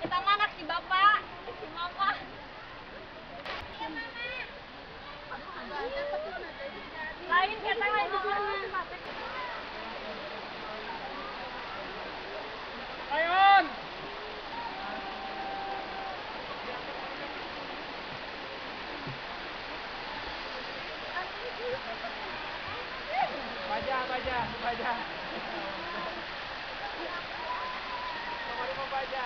Kita anak si bapak, si mama. Lain kata lain Ayun! Baja. Kemarin mau baja.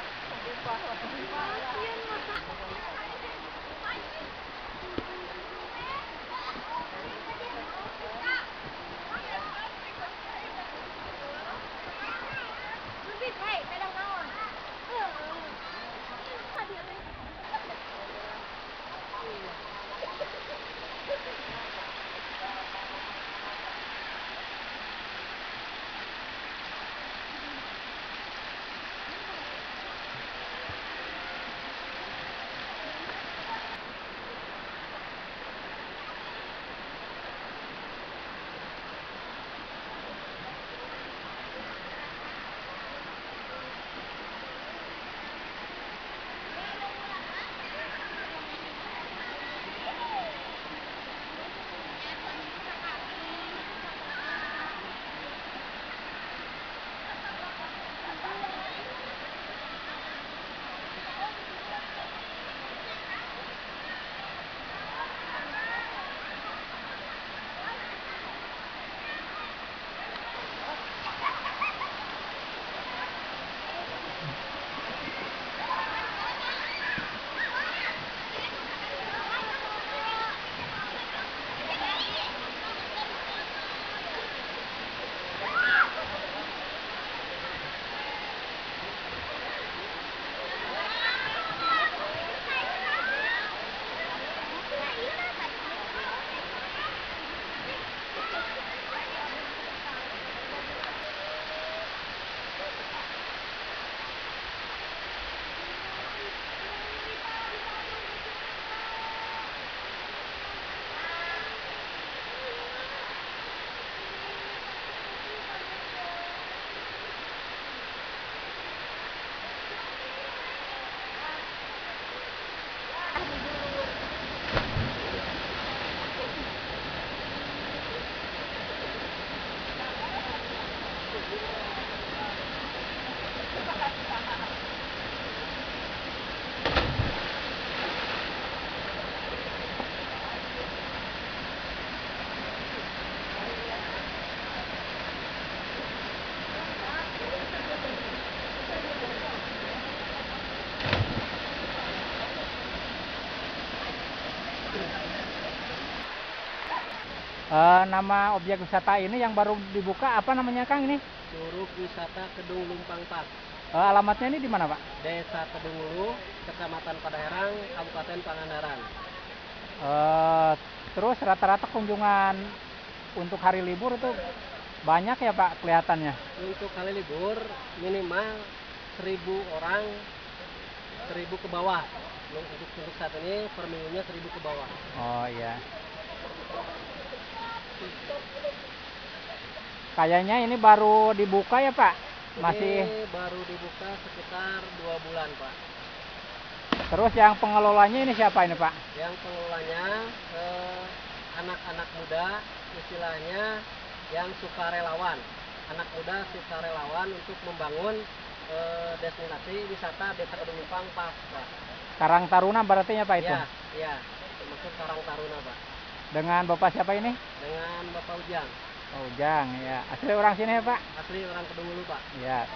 Nama objek wisata ini yang baru dibuka apa namanya Kang ini? Curug Wisata Kedung Lumpang Park. Alamatnya ini di mana Pak? Desa Kedung Hulu, Kecamatan Padaherang, Kabupaten Pangandaran. Terus rata-rata kunjungan untuk hari libur itu banyak ya Pak kelihatannya? Untuk kali libur minimal 1.000 orang, 1.000 ke bawah. Untuk saat ini per minggunya 1.000 ke bawah. Oh iya. Kayaknya ini baru dibuka ya Pak? Masih. Ini baru dibuka sekitar 2 bulan Pak. Terus yang pengelolanya ini siapa ini Pak? Yang pengelolanya anak-anak muda, istilahnya yang sukarelawan. Anak muda sukarelawan untuk membangun destinasi wisata Desa Kedung Lumpang Park Pak. Karang Taruna berarti ya Pak itu? Iya, termasuk Karang Taruna Pak. Dengan Bapak siapa ini? Dengan Bapak Ujang. Oh, Ujang ya. Asli orang sini ya Pak? Asli orang Kedung Hulu Pak. Iya.